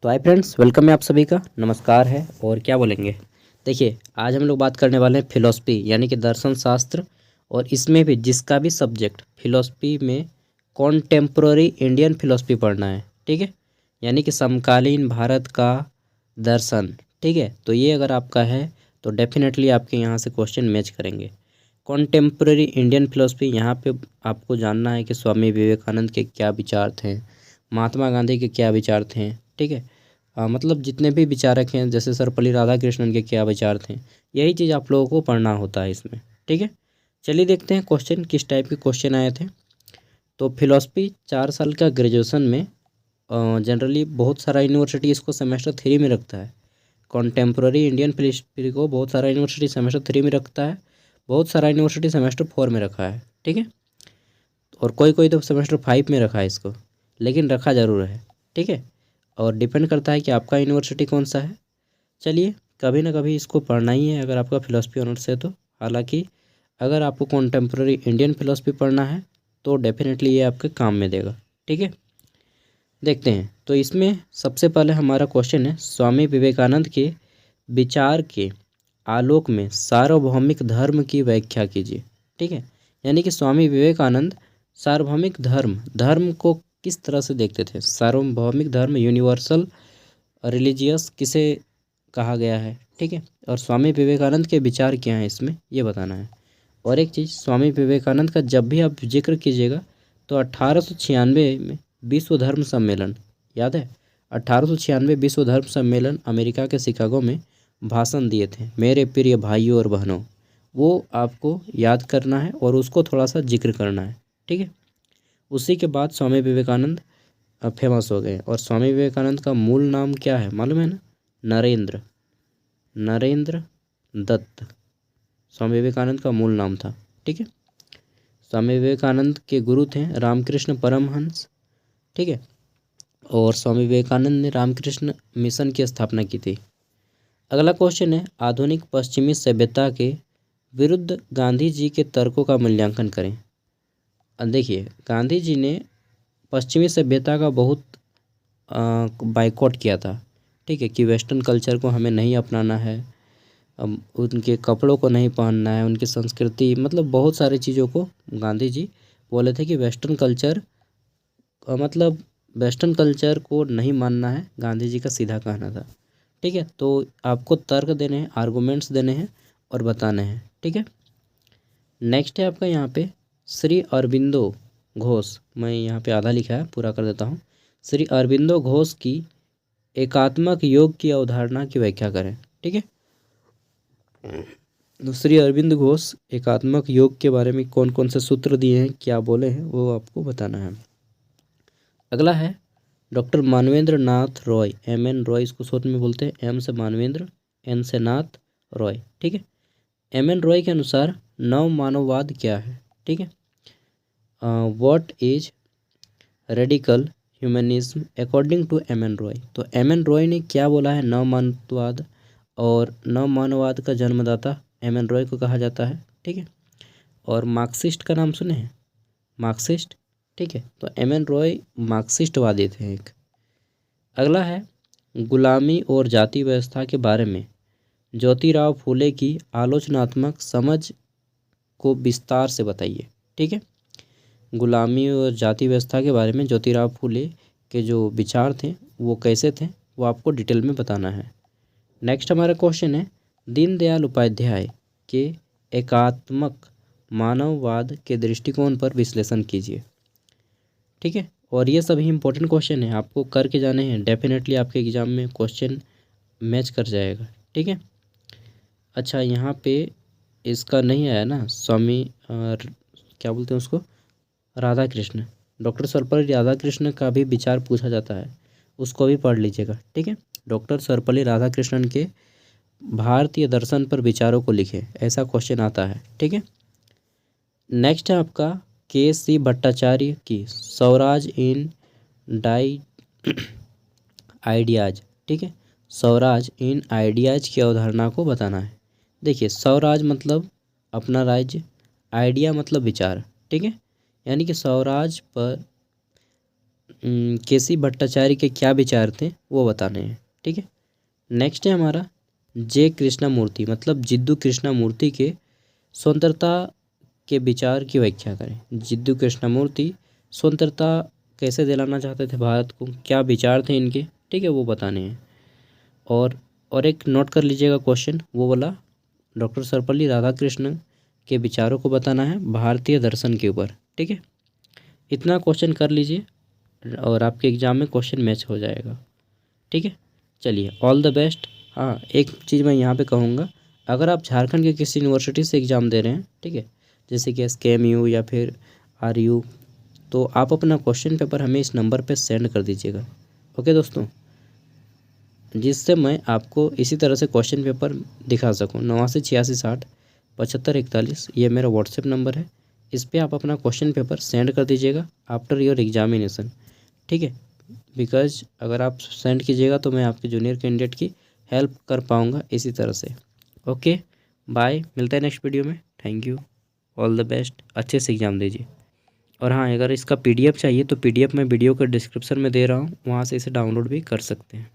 तो hi friends, welcome है आप सभी का। नमस्कार है और क्या बोलेंगे। देखिए, आज हम लोग बात करने वाले हैं फिलोसफी यानी कि दर्शन शास्त्र। और इसमें भी जिसका भी सब्जेक्ट फिलोसफी में कॉन्टेम्पोररी इंडियन फिलोसफी पढ़ना है, ठीक है, यानी कि समकालीन भारत का दर्शन, ठीक है। तो ये अगर आपका है तो डेफिनेटली आपके यहाँ से क्वेश्चन मैच करेंगे। कॉन्टेम्पोररी इंडियन फिलोसफी, यहाँ पे आपको जानना है कि स्वामी विवेकानंद के क्या विचार थे, महात्मा गांधी के क्या विचार थे, ठीक है। मतलब जितने भी विचारक हैं जैसे सर्वपल्ली राधाकृष्णन के क्या विचार थे, यही चीज़ आप लोगों को पढ़ना होता है इसमें, ठीक है। चलिए देखते हैं क्वेश्चन किस टाइप के क्वेश्चन आए थे। तो फिलोसफी 4 साल का ग्रेजुएशन में जनरली बहुत सारा यूनिवर्सिटी इसको सेमेस्टर 3 में रखता है। कॉन्टेम्प्रोरी इंडियन फिलोसफी को बहुत सारा यूनिवर्सिटी सेमेस्टर 3 में रखता है, बहुत सारा यूनिवर्सिटी सेमेस्टर 4 में रखा है, ठीक है। और कोई कोई तो सेमेस्टर 5 में रखा है इसको, लेकिन रखा ज़रूर है, ठीक है। और डिपेंड करता है कि आपका यूनिवर्सिटी कौन सा है। चलिए, कभी ना कभी इसको पढ़ना ही है अगर आपका फ़िलासफ़ी ऑनर्स है तो। हालांकि अगर आपको कॉन्टेम्प्रेरी इंडियन फ़िलासफ़ी पढ़ना है तो डेफिनेटली ये आपके काम में देगा, ठीक है। देखते हैं, तो इसमें सबसे पहले हमारा क्वेश्चन है, स्वामी विवेकानंद के विचार के आलोक में सार्वभौमिक धर्म की व्याख्या कीजिए, ठीक है। यानी कि स्वामी विवेकानंद सार्वभौमिक धर्म को किस तरह से देखते थे। सार्वभौमिक धर्म, यूनिवर्सल रिलीजियस किसे कहा गया है, ठीक है। और स्वामी विवेकानंद के विचार क्या हैं इसमें, ये बताना है। और एक चीज़, स्वामी विवेकानंद का जब भी आप जिक्र कीजिएगा तो 1896 में विश्व धर्म सम्मेलन, याद है, 1896 विश्व धर्म सम्मेलन अमेरिका के शिकागो में भाषण दिए थे, मेरे प्रिय भाइयों और बहनों, वो आपको याद करना है और उसको थोड़ा सा जिक्र करना है, ठीक है। उसी के बाद स्वामी विवेकानंद फेमस हो गए। और स्वामी विवेकानंद का मूल नाम क्या है मालूम है ना? नरेंद्र नरेंद्र दत्त स्वामी विवेकानंद का मूल नाम था, ठीक है। स्वामी विवेकानंद के गुरु थे रामकृष्ण परमहंस, ठीक है। और स्वामी विवेकानंद ने रामकृष्ण मिशन की स्थापना की थी। अगला क्वेश्चन है, आधुनिक पश्चिमी सभ्यता के विरुद्ध गांधी जी के तर्कों का मूल्यांकन करें। देखिए, गांधी जी ने पश्चिमी सभ्यता का बहुत बाइकआउट किया था, ठीक है, कि वेस्टर्न कल्चर को हमें नहीं अपनाना है, उनके कपड़ों को नहीं पहनना है, उनकी संस्कृति, मतलब बहुत सारी चीज़ों को गांधी जी बोले थे कि वेस्टर्न कल्चर मतलब वेस्टर्न कल्चर को नहीं मानना है, गांधी जी का सीधा कहना था, ठीक है। तो आपको तर्क देने हैं, आर्गूमेंट्स देने हैं और बताने हैं, ठीक है। नेक्स्ट है आपका यहाँ पे श्री अरबिंदो घोष, मैं यहाँ पे आधा लिखा है, पूरा कर देता हूँ। श्री अरबिंदो घोष की एकात्मक योग की अवधारणा की व्याख्या करें, ठीक है। तो श्री अरविंद घोष एकात्मक योग के बारे में कौन कौन से सूत्र दिए हैं, क्या बोले हैं, वो आपको बताना है। अगला है डॉक्टर मानवेंद्र नाथ रॉय, MN रॉय इसको शॉर्ट में बोलते हैं, M से मानवेंद्र, N से नाथ, रॉय, ठीक है। MN रॉय के अनुसार नव मानववाद क्या है, ठीक है। What is radical humanism according to MN Roy. तो MN रॉय ने क्या बोला है, नव मानववाद, और नव मानववाद का जन्मदाता MN रॉय को कहा जाता है, ठीक है। और मार्क्सिस्ट का नाम सुने हैं, मार्क्सिस्ट, ठीक है। तो MN रॉय मार्क्सिस्टवादी थे एक। अगला है गुलामी और जाति व्यवस्था के बारे में ज्योतिराव फूले की आलोचनात्मक समझ को विस्तार से बताइए, ठीक है। गुलामी और जाति व्यवस्था के बारे में ज्योतिराव फूले के जो विचार थे वो कैसे थे, वो आपको डिटेल में बताना है। नेक्स्ट हमारा क्वेश्चन है, दीनदयाल उपाध्याय के एकात्मक मानववाद के दृष्टिकोण पर विश्लेषण कीजिए, ठीक है। और ये सभी इंपॉर्टेंट क्वेश्चन है, आपको करके जाने हैं, डेफिनेटली आपके एग्जाम में क्वेश्चन मैच कर जाएगा, ठीक है। अच्छा, यहाँ पे इसका नहीं आया ना, स्वामी और क्या बोलते हैं उसको, राधा कृष्ण, डॉक्टर सर्वपल्ली राधाकृष्ण का भी विचार पूछा जाता है, उसको भी पढ़ लीजिएगा, ठीक है। डॉक्टर सर्वपल्ली राधाकृष्णन के भारतीय दर्शन पर विचारों को लिखे, ऐसा क्वेश्चन आता है, ठीक है। नेक्स्ट है आपका KC भट्टाचार्य की स्वराज इन डाई आइडियाज, ठीक है। स्वराज इन आइडियाज की अवधारणा को बताना है। देखिए, स्वराज मतलब अपना राज्य, आइडिया मतलब विचार, ठीक है। यानी कि स्वराज पर केसी भट्टाचार्य के क्या विचार थे वो बताने हैं। ठीक है। नेक्स्ट है हमारा जे कृष्णमूर्ति मतलब जिद्दू कृष्णमूर्ति के स्वतंत्रता के विचार की व्याख्या करें। जिद्दू कृष्णमूर्ति स्वतंत्रता कैसे दिलाना चाहते थे भारत को, क्या विचार थे इनके, ठीक है, वो बताने हैं। और एक नोट कर लीजिएगा क्वेश्चन, वो बोला डॉक्टर सर्वपल्ली राधाकृष्णन के विचारों को बताना है भारतीय दर्शन के ऊपर। ठीक है, इतना क्वेश्चन कर लीजिए और आपके एग्ज़ाम में क्वेश्चन मैच हो जाएगा। ठीक है, चलिए ऑल द बेस्ट। हाँ, एक चीज़ मैं यहाँ पे कहूँगा, अगर आप झारखंड के किसी यूनिवर्सिटी से एग्ज़ाम दे रहे हैं, ठीक है, जैसे कि SKMU या फिर RU, तो आप अपना क्वेश्चन पेपर हमें इस नंबर पे सेंड कर दीजिएगा। ओके दोस्तों, जिससे मैं आपको इसी तरह से क्वेश्चन पेपर दिखा सकूँ। 8986607541, ये मेरा व्हाट्सएप नंबर है। इस पर आप अपना क्वेश्चन पेपर सेंड कर दीजिएगा आफ्टर योर एग्जामिनेशन। ठीक है, बिकॉज अगर आप सेंड कीजिएगा तो मैं आपके जूनियर कैंडिडेट की हेल्प कर पाऊँगा इसी तरह से। ओके बाय, मिलता है नेक्स्ट वीडियो में। Thank you, all the best, अच्छे से एग्ज़ाम दीजिए। और हाँ, अगर इसका PDF चाहिए तो PDF मैं वीडियो के डिस्क्रिप्शन में दे रहा हूँ, वहाँ से इसे डाउनलोड भी कर सकते हैं।